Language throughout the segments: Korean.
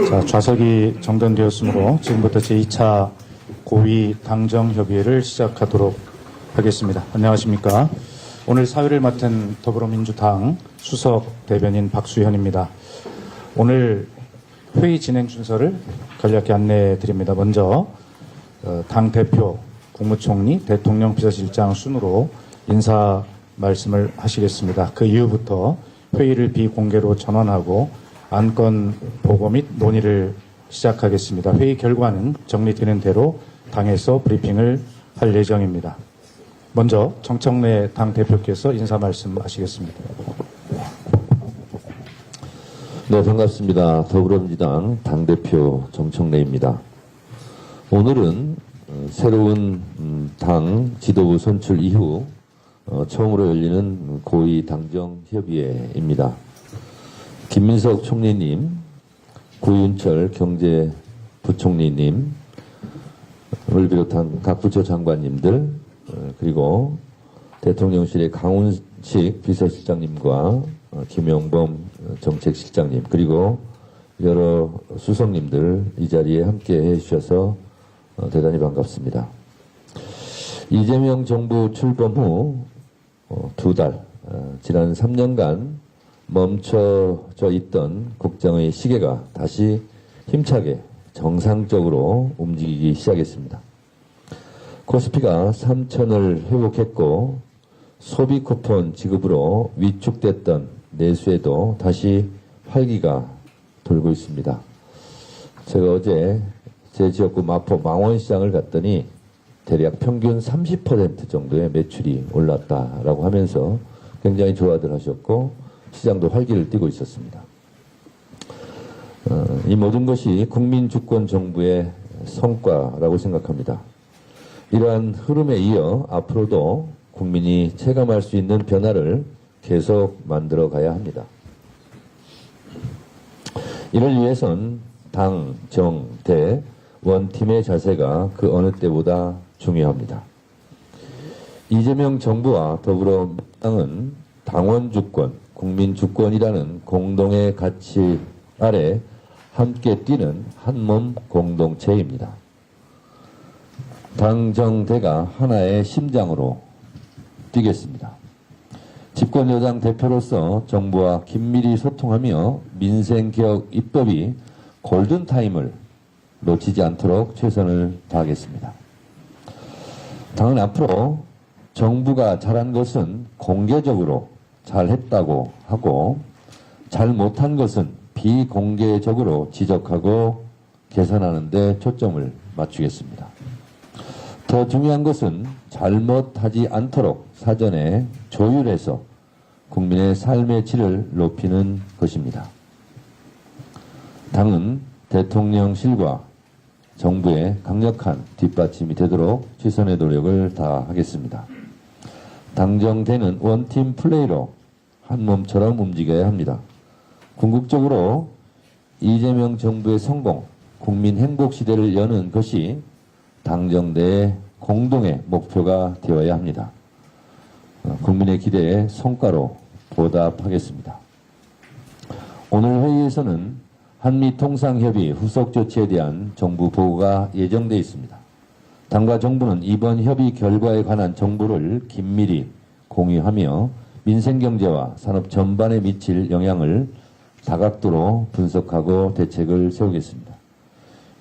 자, 좌석이 정돈되었으므로 지금부터 제2차 고위 당정협의회를 시작하도록 하겠습니다. 안녕하십니까. 오늘 사회를 맡은 더불어민주당 수석 대변인 박수현입니다. 오늘 회의 진행 순서를 간략히 안내해 드립니다. 먼저 당대표, 국무총리, 대통령 비서실장 순으로 인사 말씀을 하시겠습니다. 그 이후부터 회의를 비공개로 전환하고 안건 보고 및 논의를 시작하겠습니다. 회의 결과는 정리되는 대로 당에서 브리핑을 할 예정입니다. 먼저 정청래 당대표께서 인사 말씀하시겠습니다. 네, 반갑습니다. 더불어민주당 당대표 정청래입니다. 오늘은 새로운 당 지도부 선출 이후 처음으로 열리는 고위 당정협의회입니다. 김민석 총리님, 구윤철 경제부총리님을 비롯한 각 부처 장관님들, 그리고 대통령실의 강훈식 비서실장님과 김용범 정책실장님, 그리고 여러 수석님들 이 자리에 함께 해주셔서 대단히 반갑습니다. 이재명 정부 출범 후 두 달, 지난 3년간 멈춰져 있던 국정의 시계가 다시 힘차게 정상적으로 움직이기 시작했습니다. 코스피가 3천을 회복했고 소비 쿠폰 지급으로 위축됐던 내수에도 다시 활기가 돌고 있습니다. 제가 어제 제 지역구 마포 망원시장을 갔더니 대략 평균 30% 정도의 매출이 올랐다라고 하면서 굉장히 좋아들 하셨고 시장도 활기를 띠고 있었습니다. 이 모든 것이 국민주권 정부의 성과라고 생각합니다. 이러한 흐름에 이어 앞으로도 국민이 체감할 수 있는 변화를 계속 만들어 가야 합니다. 이를 위해선 당, 정, 대, 원팀의 자세가 그 어느 때보다 중요합니다. 이재명 정부와 더불어민주당은 당원주권, 국민주권이라는 공동의 가치 아래 함께 뛰는 한몸 공동체입니다. 당정대가 하나의 심장으로 뛰겠습니다. 집권여당 대표로서 정부와 긴밀히 소통하며 민생개혁 입법이 골든타임을 놓치지 않도록 최선을 다하겠습니다. 당은 앞으로 정부가 잘한 것은 공개적으로 잘했다고 하고 잘못한 것은 비공개적으로 지적하고 개선하는 데 초점을 맞추겠습니다. 더 중요한 것은 잘못하지 않도록 사전에 조율해서 국민의 삶의 질을 높이는 것입니다. 당은 대통령실과 정부의 강력한 뒷받침이 되도록 최선의 노력을 다하겠습니다. 당정대는 원팀 플레이로 한 몸처럼 움직여야 합니다. 궁극적으로 이재명 정부의 성공, 국민 행복 시대를 여는 것이 당정대의 공동의 목표가 되어야 합니다. 국민의 기대에 성과로 보답하겠습니다. 오늘 회의에서는 한미통상협의 후속 조치에 대한 정부 보고가 예정돼 있습니다. 당과 정부는 이번 협의 결과에 관한 정보를 긴밀히 공유하며 민생경제와 산업 전반에 미칠 영향을 다각도로 분석하고 대책을 세우겠습니다.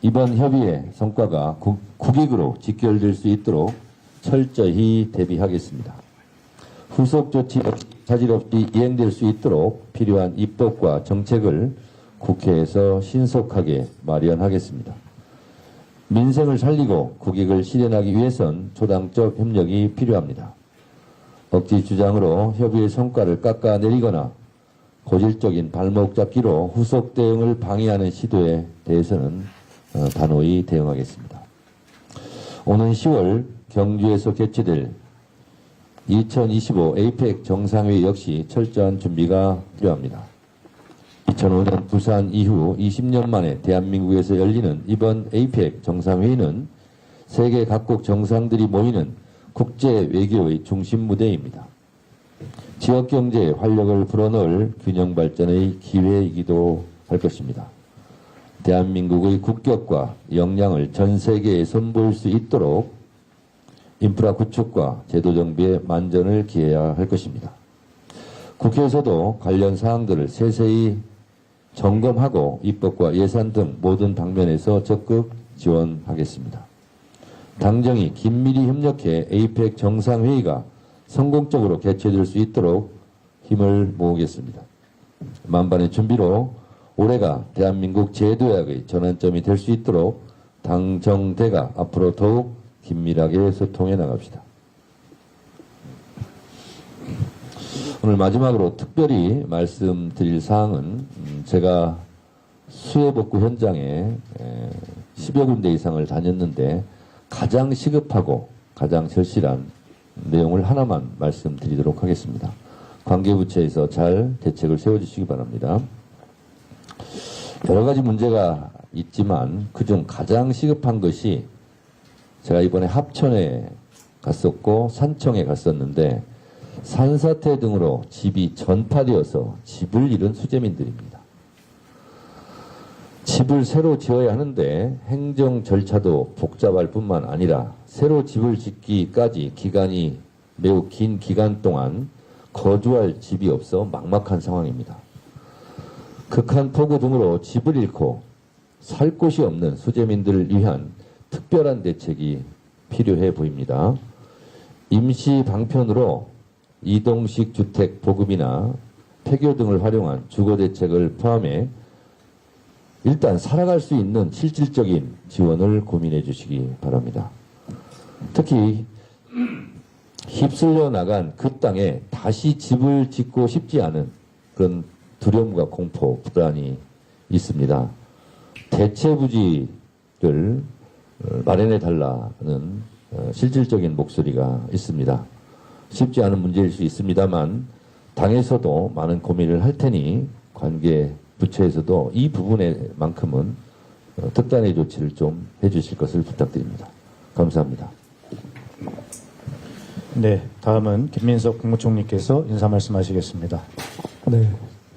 이번 협의의 성과가 국익으로 직결될 수 있도록 철저히 대비하겠습니다. 후속 조치 자질 없이 이행될 수 있도록 필요한 입법과 정책을 국회에서 신속하게 마련하겠습니다. 민생을 살리고 국익을 실현하기 위해선 초당적 협력이 필요합니다. 억지 주장으로 협의의 성과를 깎아내리거나 고질적인 발목 잡기로 후속 대응을 방해하는 시도에 대해서는 단호히 대응하겠습니다. 오는 10월 경주에서 개최될 2025 에이펙 정상회의 역시 철저한 준비가 필요합니다. 2005년 부산 이후 20년 만에 대한민국에서 열리는 이번 에이펙 정상회의는 세계 각국 정상들이 모이는 국제 외교의 중심 무대입니다. 지역 경제에 활력을 불어넣을 균형 발전의 기회이기도 할 것입니다. 대한민국의 국격과 역량을 전 세계에 선보일 수 있도록 인프라 구축과 제도 정비에 만전을 기해야 할 것입니다. 국회에서도 관련 사항들을 세세히 점검하고 입법과 예산 등 모든 방면에서 적극 지원하겠습니다. 당정이 긴밀히 협력해 에이펙 정상회의가 성공적으로 개최될 수 있도록 힘을 모으겠습니다. 만반의 준비로 올해가 대한민국 제도약의 전환점이 될 수 있도록 당정대가 앞으로 더욱 긴밀하게 소통해 나갑시다. 오늘 마지막으로 특별히 말씀드릴 사항은 제가 수해복구 현장에 10여 군데 이상을 다녔는데 가장 시급하고 가장 절실한 내용을 하나만 말씀드리도록 하겠습니다. 관계부처에서 잘 대책을 세워주시기 바랍니다. 여러 가지 문제가 있지만 그중 가장 시급한 것이 제가 이번에 합천에 갔었고 산청에 갔었는데 산사태 등으로 집이 전파되어서 집을 잃은 수재민들입니다. 집을 새로 지어야 하는데 행정 절차도 복잡할 뿐만 아니라 새로 집을 짓기까지 기간이 매우 긴 기간 동안 거주할 집이 없어 막막한 상황입니다. 극한 폭우 등으로 집을 잃고 살 곳이 없는 수재민들을 위한 특별한 대책이 필요해 보입니다. 임시 방편으로 이동식 주택 보급이나 폐교 등을 활용한 주거 대책을 포함해 일단 살아갈 수 있는 실질적인 지원을 고민해 주시기 바랍니다. 특히 휩쓸려 나간 그 땅에 다시 집을 짓고 싶지 않은 그런 두려움과 공포, 불안이 있습니다. 대체 부지를 마련해 달라는 실질적인 목소리가 있습니다. 쉽지 않은 문제일 수 있습니다만 당에서도 많은 고민을 할 테니 관계 부처에서도 이 부분에만큼은 특단의 조치를 좀 해주실 것을 부탁드립니다. 감사합니다. 네, 다음은 김민석 국무총리께서 인사 말씀하시겠습니다. 네,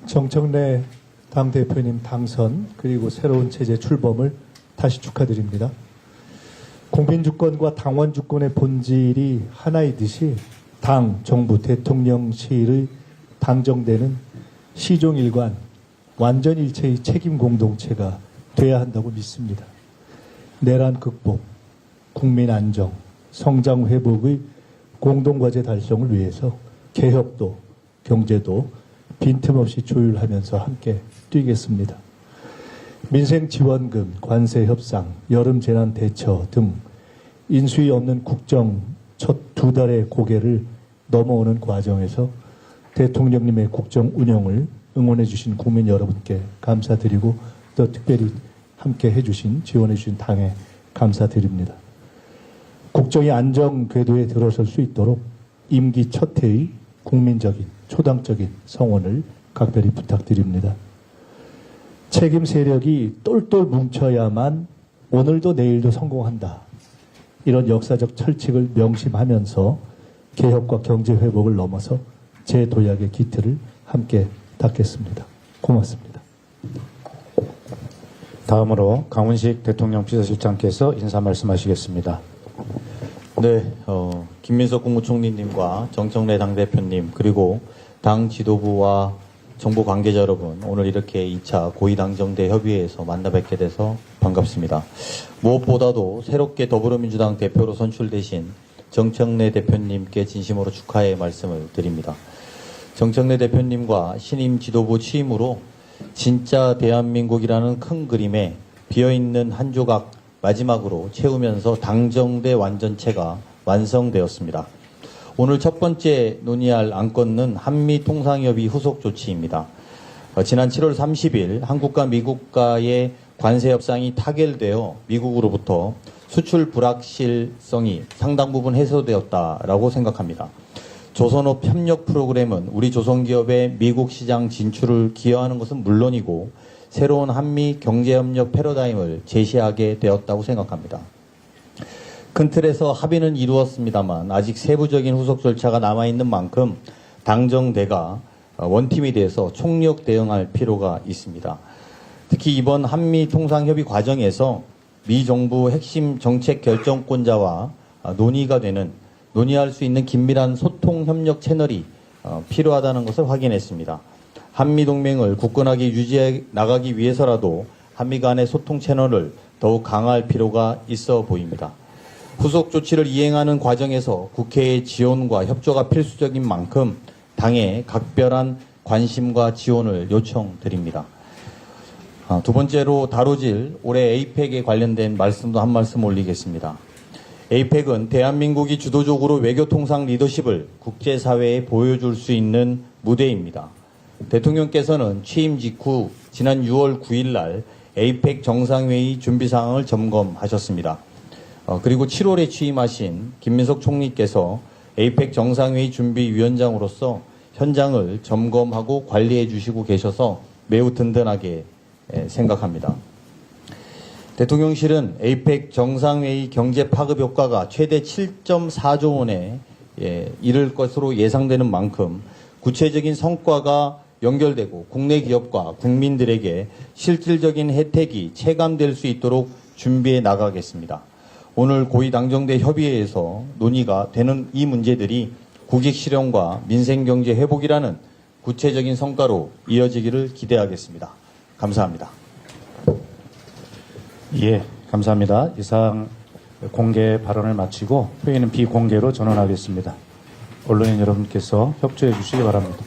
정청래 당대표님 당선 그리고 새로운 체제 출범을 다시 축하드립니다. 국민주권과 당원주권의 본질이 하나이듯이 당, 정부, 대통령실의 당정대는 시종일관 완전일체의 책임 공동체가 돼야 한다고 믿습니다. 내란 극복, 국민 안정, 성장 회복의 공동과제 달성을 위해서 개혁도 경제도 빈틈없이 조율하면서 함께 뛰겠습니다. 민생지원금, 관세협상, 여름재난 대처 등 인수위 없는 국정 첫 두 달의 고개를 넘어오는 과정에서 대통령님의 국정 운영을 응원해 주신 국민 여러분께 감사드리고 또 특별히 함께 해주신 지원해 주신 당에 감사드립니다. 국정이 안정 궤도에 들어설 수 있도록 임기 첫 해의 국민적인 초당적인 성원을 각별히 부탁드립니다. 책임 세력이 똘똘 뭉쳐야만 오늘도 내일도 성공한다. 이런 역사적 철칙을 명심하면서 개혁과 경제 회복을 넘어서 재도약의 기틀을 함께 닦겠습니다. 고맙습니다. 다음으로 강훈식 대통령 비서실장께서 인사 말씀하시겠습니다. 네, 김민석 국무총리님과 정청래 당대표님 그리고 당 지도부와 정부 관계자 여러분, 오늘 이렇게 2차 고위당정대 협의회에서 만나 뵙게 돼서 반갑습니다. 무엇보다도 새롭게 더불어민주당 대표로 선출되신 정청래 대표님께 진심으로 축하의 말씀을 드립니다. 정청래 대표님과 신임 지도부 취임으로 진짜 대한민국이라는 큰 그림에 비어있는 한 조각 마지막으로 채우면서 당정대 완전체가 완성되었습니다. 오늘 첫 번째 논의할 안건은 한미통상협의 후속 조치입니다. 지난 7월 30일 한국과 미국과의 관세협상이 타결되어 미국으로부터 수출 불확실성이 상당 부분 해소되었다라고 생각합니다. 조선업 협력 프로그램은 우리 조선기업의 미국 시장 진출을 기여하는 것은 물론이고 새로운 한미 경제협력 패러다임을 제시하게 되었다고 생각합니다. 큰 틀에서 합의는 이루었습니다만 아직 세부적인 후속 절차가 남아있는 만큼 당정대가 원팀이 돼서 총력 대응할 필요가 있습니다. 특히 이번 한미 통상협의 과정에서 미 정부 핵심 정책 결정권자와 논의할 수 있는 긴밀한 소통 협력 채널이 필요하다는 것을 확인했습니다. 한미 동맹을 굳건하게 유지해 나가기 위해서라도 한미 간의 소통 채널을 더욱 강화할 필요가 있어 보입니다. 후속 조치를 이행하는 과정에서 국회의 지원과 협조가 필수적인 만큼 당의 각별한 관심과 지원을 요청드립니다. 두 번째로 다뤄질 올해 에이펙에 관련된 말씀도 한 말씀 올리겠습니다. 에이펙은 대한민국이 주도적으로 외교통상 리더십을 국제사회에 보여줄 수 있는 무대입니다. 대통령께서는 취임 직후 지난 6월 9일 날 에이펙 정상회의 준비 상황을 점검하셨습니다. 그리고 7월에 취임하신 김민석 총리께서 에이펙 정상회의 준비위원장으로서 현장을 점검하고 관리해 주시고 계셔서 매우 든든하게 생각합니다. 대통령실은 에이펙 정상회의 경제 파급 효과가 최대 7.4조 원에 이를 것으로 예상되는 만큼 구체적인 성과가 연결되고 국내 기업과 국민들에게 실질적인 혜택이 체감될 수 있도록 준비해 나가겠습니다. 오늘 고위당정대 협의회에서 논의가 되는 이 문제들이 국익 실현과 민생경제 회복이라는 구체적인 성과로 이어지기를 기대하겠습니다. 감사합니다. 예, 감사합니다. 이상 공개 발언을 마치고 회의는 비공개로 전환하겠습니다. 언론인 여러분께서 협조해 주시기 바랍니다.